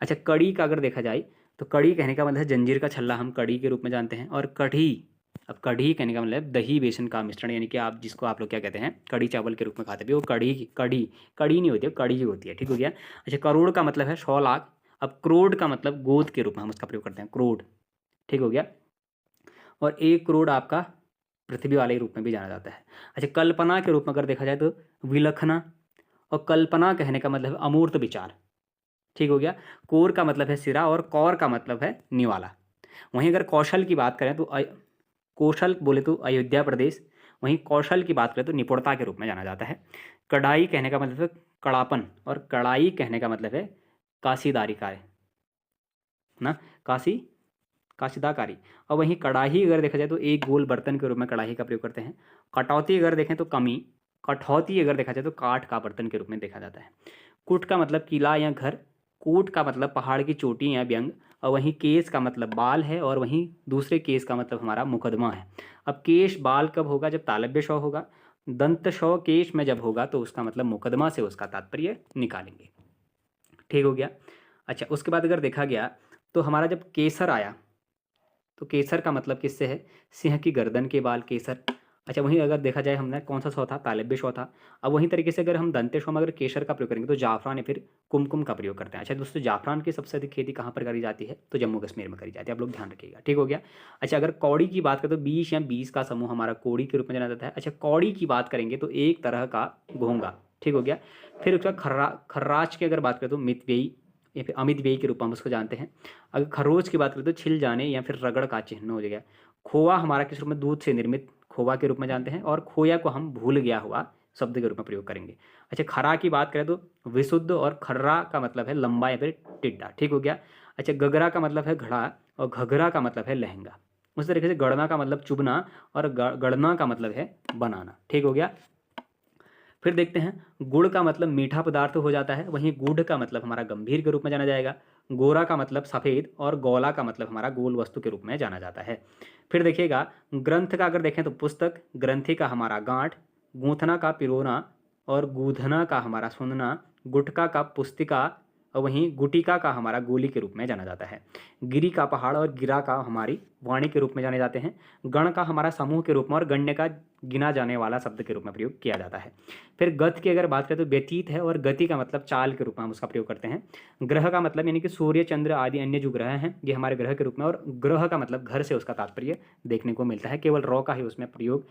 अच्छा, कड़ी का अगर देखा जाए तो कड़ी कहने का मतलब है जंजीर का छल्ला, हम कड़ी के रूप में जानते हैं। और कढ़ी, अब कढ़ी कहने का मतलब दही बेसन का मिश्रण, यानी कि आप जिसको आप लोग क्या कहते हैं, कड़ी चावल के रूप में खाते भी, वो कढ़ी, कढ़ी कड़ी नहीं होती है, कड़ी ही होती है। ठीक हो गया। अच्छा, करोड़ का मतलब है 100 लाख। अब क्रोड का मतलब गोद के रूप में हम उसका प्रयोग करते हैं, क्रोड। ठीक हो गया। और 1 करोड़ आपका पृथ्वी वाले रूप में भी जाना जाता है। अच्छा, कल्पना के रूप में अगर देखा जाए तो विलखना, और कल्पना कहने का मतलब है अमूर्त विचार। ठीक हो गया। कोर का मतलब है सिरा, और कौर का मतलब है निवाला। वहीं अगर कौशल की बात करें तो कौशल बोले तो अयोध्या प्रदेश। वहीं कौशल की बात करें तो निपुणता के रूप में जाना जाता है। कढ़ाई कहने का मतलब है कड़ापन, और कढ़ाई कहने का मतलब है काशीदारी कार्य ना, काशी, काशिदाकारी। और वहीं कढ़ाई अगर देखा जाए तो एक गोल बर्तन के रूप में कढ़ाई का प्रयोग करते हैं। कटौती अगर देखें तो कमी, कठौती अगर देखा जाए तो काठ का बर्तन के रूप में देखा जाता है। कुट का मतलब किला या घर, कूट का मतलब पहाड़ की चोटी या व्यंग, और वहीं केस का मतलब बाल है, और वहीं दूसरे केस का मतलब हमारा मुकदमा है। अब केश बाल कब होगा, जब तालव्य शव होगा। दंत शव केश में जब होगा तो उसका मतलब मुकदमा से उसका तात्पर्य निकालेंगे। ठीक हो गया। अच्छा, उसके बाद अगर देखा गया तो हमारा जब केसर आया तो केसर का मतलब किससे है, सिंह की गर्दन के बाल केसर। अच्छा, वहीं अगर देखा जाए हमने कौन सा शव था, तालव्य शव था। अब वहीं तरीके से अगर हम दंते शव में अगर केसर का प्रयोग करेंगे तो जाफरान या फिर कुमकुम का प्रयोग करते हैं। अच्छा दोस्तों, जाफरान की सबसे अधिक खेती कहाँ पर करी जाती है, तो जम्मू कश्मीर में करी जाती है, आप लोग ध्यान रखिएगा। ठीक हो गया। अच्छा, अगर कौड़ी की बात करें तो 20 या 20 का समूह हमारा कौड़ी के रूप में जाना जाता है। अच्छा, कौड़ी की बात करेंगे तो एक तरह का घोंगा। ठीक हो गया। फिर उसका खर्राच की अगर बात करें तो मितव्ययी या फिर अमित व्ययी के रूप में हम उसको जानते हैं। अगर खरोच की बात करें तो छिल जाने या फिर रगड़ का चिन्ह हो जाएगा। खोआ हमारा किस रूप में, दूध से निर्मित खोवा के रूप में जानते हैं। और खोया को हम भूल गया हुआ शब्द के रूप में प्रयोग करेंगे। अच्छा, खरा की बात करें तो विशुद्ध, और खर्रा का मतलब है लंबा या फिर टिड्डा। ठीक हो गया। अच्छा, गगरा का मतलब है घड़ा, और घघरा का मतलब है लहंगा। उस तरीके से गड़ना का मतलब चुभना, और गड़ना का मतलब है बनाना। ठीक हो गया। फिर देखते हैं, गुड़ का मतलब मीठा पदार्थ हो जाता है। वहीं गुड़ का मतलब हमारा गंभीर के रूप में जाना जाएगा। गोरा का मतलब सफ़ेद, और गोला का मतलब हमारा गोल वस्तु के रूप में जाना जाता है। फिर देखिएगा, ग्रंथ का अगर देखें तो पुस्तक, ग्रंथि का हमारा गांठ, गूंथना का पिरोना, और गूंधना का हमारा सुनना, गुटका का पुस्तिका, और वहीं गुटिका का हमारा गोली के रूप में जाना जाता है। गिरी का पहाड़, और गिरा का हमारी वाणी के रूप में जाने जाते हैं। गण का हमारा समूह के रूप में, और गण्य का गिना जाने वाला शब्द के रूप में प्रयोग किया जाता है। फिर गत की अगर बात करें तो व्यतीत है, और गति का मतलब चाल के रूप में हम उसका प्रयोग करते हैं। ग्रह का मतलब यानी कि सूर्य, चंद्र आदि अन्य जो ग्रह हैं ये हमारे ग्रह के रूप में, और ग्रह का मतलब घर से उसका तात्पर्य देखने को मिलता है, केवल रॉ का ही उसमें प्रयोग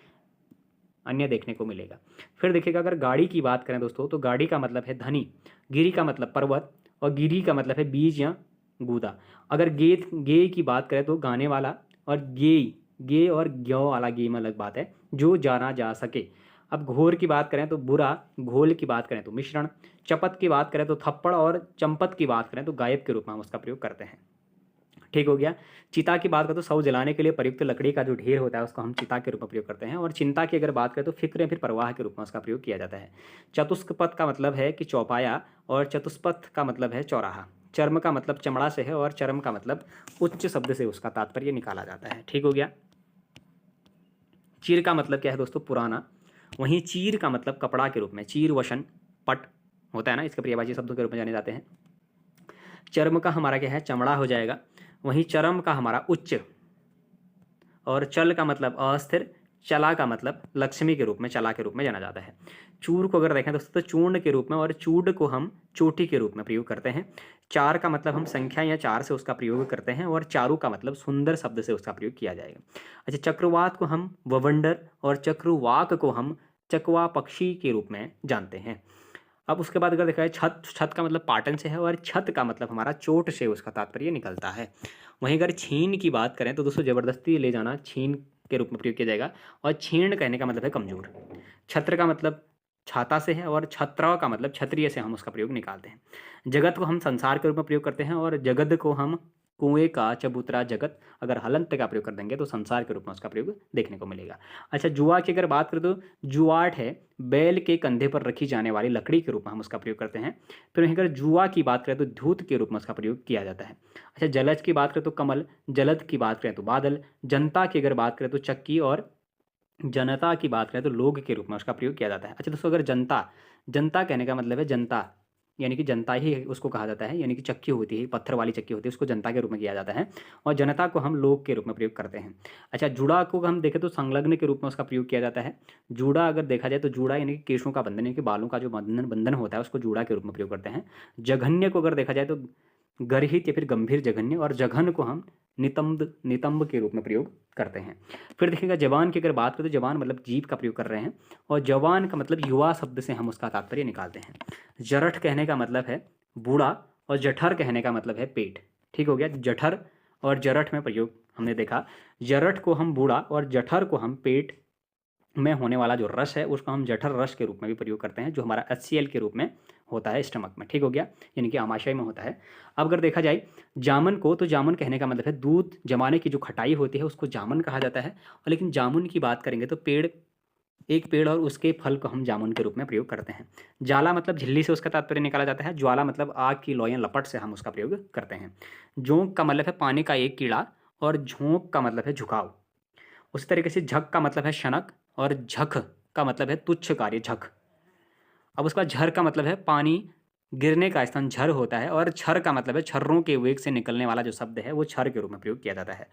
अन्य देखने को मिलेगा। फिर देखिएगा, अगर गाड़ी की बात करें दोस्तों तो गाड़ी का मतलब है धनी, गिरी का मतलब पर्वत, और गिरी का मतलब है बीज या गूदा। अगर गे की बात करें तो गाने वाला, और गे और ग्यो वाला गे में अलग बात है, जो जाना जा सके। अब घोर की बात करें तो बुरा, घोल की बात करें तो मिश्रण, चपत की बात करें तो थप्पड़, और चंपत की बात करें तो गायब के रूप में हम उसका प्रयोग करते हैं। ठीक हो गया। चिता की बात करें तो शव जलाने के लिए प्रयुक्त लकड़ी का जो ढेर होता है उसको हम चिता के रूप में प्रयोग करते हैं। और चिंता की अगर बात करें तो फिक्र या फिर परवाह के रूप में उसका प्रयोग किया जाता है। चतुष्पथ का मतलब है कि चौपाया, और चतुष्पथ का मतलब है चौराहा। चर्म का मतलब चमड़ा से है, और चरम का मतलब उच्च शब्द से उसका तात्पर्य निकाला जाता है। ठीक हो गया। चीर का मतलब क्या है दोस्तों, पुराना। वहीं चीर का मतलब कपड़ा के रूप में, चीर वशन पट होता है ना, इसके पर्यायवाची शब्दों के रूप में जाने जाते हैं। चर्म का हमारा क्या है, चमड़ा हो जाएगा। वहीं चरम का हमारा उच्च, और चल का मतलब अस्थिर, चला का मतलब लक्ष्मी के रूप में, चला के रूप में जाना जाता है। चूर को अगर देखें दोस्तों तो चूर्ण के रूप में, और चूड को हम चोटी के रूप में प्रयोग करते हैं। चार का मतलब हम संख्या या चार से उसका प्रयोग करते हैं, और चारू का मतलब सुंदर शब्द से उसका प्रयोग किया जाएगा। अच्छा, चक्रवात को हम ववंडर, और चक्रवाक को हम चकवा पक्षी के रूप में जानते हैं। अब उसके बाद अगर देखा जाए छत, छत का मतलब पाटन से है और छत का मतलब हमारा चोट से उसका तात्पर्य निकलता है। वहीं अगर छीन की बात करें तो दोस्तों ज़बरदस्ती ले जाना छीन के रूप में प्रयोग किया जाएगा, और छीण कहने का मतलब है कमज़ोर। छत्र का मतलब छाता से है और छत्रव का मतलब क्षत्रिय से हम उसका प्रयोग निकालते हैं। जगत को हम संसार के रूप में प्रयोग करते हैं और जगद को हम कुएं का चबूतरा जगत, अगर हलंत का प्रयोग कर देंगे तो संसार के रूप में उसका प्रयोग देखने को मिलेगा। अच्छा, जुआ की अगर बात करें तो जुआट है बैल के कंधे पर रखी जाने वाली लकड़ी के रूप में हम उसका प्रयोग करते हैं। फिर वहीं अगर जुआ की बात करें तो धूत के रूप में उसका प्रयोग किया जाता है। अच्छा, जलज की बात करें तो कमल, जलद की बात करें तो बादल, जनता की अगर बात करें तो चक्की, और जनता की बात करें तो लोग के रूप में उसका प्रयोग किया जाता है। अच्छा दोस्तों, अगर जनता, जनता कहने का मतलब है जनता, यानी कि जनता ही उसको कहा जाता है, यानी कि चक्की होती है, पत्थर वाली चक्की होती है, उसको जनता के रूप में किया जाता है, और जनता को हम लोग के रूप में प्रयोग करते हैं। अच्छा, जुड़ा को हम देखें तो संलग्न के रूप में उसका प्रयोग किया जाता है। जूड़ा अगर देखा जाए तो जूड़ा यानी कि केशों का बंधन, यानी कि बालों का जो बंधन बंधन होता है उसको जूड़ा के रूप में प्रयोग करते हैं। जघन्य को अगर देखा जाए तो गर्हित या फिर गंभीर जघन्य, और जघन को हम नितंब, नितंब के रूप में प्रयोग करते हैं। फिर देखिएगा जवान की अगर बात करें तो जवान मतलब जीभ का प्रयोग कर रहे हैं, और जवान का मतलब युवा शब्द से हम उसका तात्पर्य निकालते हैं। जरठ कहने का मतलब है बूढ़ा, और जठर कहने का मतलब है पेट। ठीक हो गया, जठर और जरठ में प्रयोग हमने देखा। जरठ को हम बूढ़ा और जठर को हम पेट में होने वाला जो रस है उसको हम जठर रस के रूप में भी प्रयोग करते हैं, जो हमारा HCl के रूप में होता है स्टमक में। ठीक हो गया, यानी कि आमाशय में होता है। अब अगर देखा जाए जामुन को, तो जामुन कहने का मतलब है दूध जमाने की जो खटाई होती है उसको जामुन कहा जाता है। और लेकिन जामुन की बात करेंगे तो पेड़, एक पेड़ और उसके फल को हम जामुन के रूप में प्रयोग करते हैं। जाला मतलब झिल्ली से उसका तात्पर्य निकाला जाता है। ज्वाला मतलब आग की लौ या लपट से हम उसका प्रयोग करते हैं। जोंक का मतलब है पानी का एक कीड़ा, और झोंक का मतलब है झुकाव। उसी तरीके से झक का मतलब है शनक, और झख का मतलब है तुच्छ कार्य, झख। अब उसका झर का मतलब है पानी गिरने का स्थान झर होता है, और छर का मतलब है छर्रों के वेग से निकलने वाला जो शब्द है वो छर के रूप में प्रयोग किया जाता है।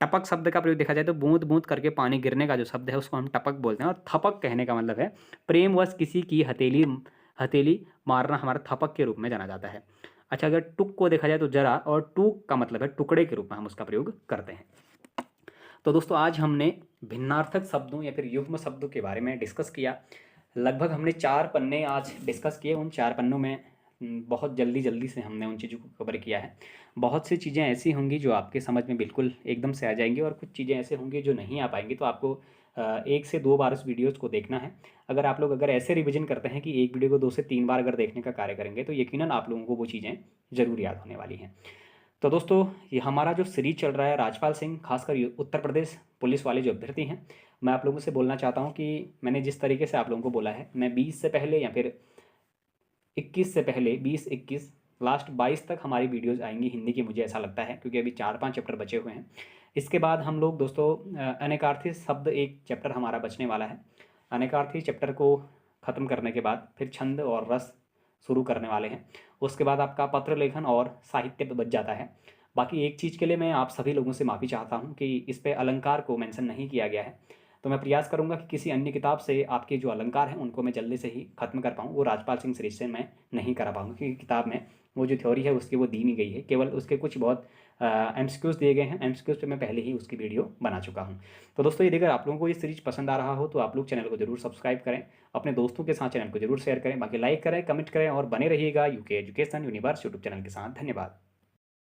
टपक शब्द का प्रयोग देखा जाए तो बूंद बूंद करके पानी गिरने का जो शब्द है उसको हम टपक बोलते हैं। और थपक कहने का मतलब है प्रेमवश किसी की हथेली, हथेली मारना हमारा थपक के रूप में जाना जाता है। अच्छा, अगर टुक को देखा जाए तो जरा, और टूक का मतलब है टुकड़े के रूप में हम उसका प्रयोग करते हैं। तो दोस्तों आज हमने भिन्नार्थक शब्दों या फिर युग्म शब्दों के बारे में डिस्कस किया। लगभग हमने 4 पन्ने आज डिस्कस किए। उन 4 पन्नों में बहुत जल्दी जल्दी से हमने उन चीज़ों को कवर किया है। बहुत सी चीज़ें ऐसी होंगी जो आपके समझ में बिल्कुल एकदम से आ जाएंगी, और कुछ चीज़ें ऐसे होंगी जो नहीं आ पाएंगी, तो आपको 1 से 2 बार उस वीडियोज़ को देखना है। अगर आप लोग अगर ऐसे रिविजन करते हैं कि एक वीडियो को 2 से 3 बार अगर देखने का कार्य करेंगे तो यकीनन आप लोगों को वो चीज़ें ज़रूर याद होने वाली हैं। तो दोस्तों ये हमारा जो सीरीज चल रहा है राजपाल सिंह, खासकर उत्तर प्रदेश पुलिस वाले जो अभ्यर्थी हैं, मैं आप लोगों से बोलना चाहता हूं कि मैंने जिस तरीके से आप लोगों को बोला है, मैं 20 से पहले या फिर 21 से पहले, 20-21 लास्ट 22 तक हमारी वीडियोस आएंगी हिंदी की, मुझे ऐसा लगता है, क्योंकि अभी 4-5 चैप्टर बचे हुए हैं। इसके बाद हम लोग दोस्तों अनेकार्थी शब्द एक चैप्टर हमारा बचने वाला है। अनेकार्थी चैप्टर को ख़त्म करने के बाद फिर छंद और रस शुरू करने वाले हैं। उसके बाद आपका पत्र लेखन और साहित्य पे बच जाता है। बाकी एक चीज़ के लिए मैं आप सभी लोगों से माफ़ी चाहता हूँ कि इस पे अलंकार को मेंशन नहीं किया गया है। तो मैं प्रयास करूँगा कि किसी अन्य किताब से आपके जो अलंकार हैं उनको मैं जल्दी से ही ख़त्म कर पाऊँ। वो राजपाल सिंह सीरीज से मैं नहीं करा पाऊँगा, क्योंकि किताब में वो जो थ्योरी है उसकी वो दी नहीं गई है, केवल उसके कुछ बहुत MCQs दिए गए हैं। MCQs पे मैं पहले ही उसकी वीडियो बना चुका हूँ। तो दोस्तों यदि अगर आप लोगों को ये सीरीज पसंद आ रहा हो तो आप लोग चैनल को जरूर सब्सक्राइब करें, अपने दोस्तों के साथ चैनल को जरूर शेयर करें, बाकी लाइक करें, कमेंट करें, और बने रहिएगा UK education universe YouTube channel के साथ। धन्यवाद।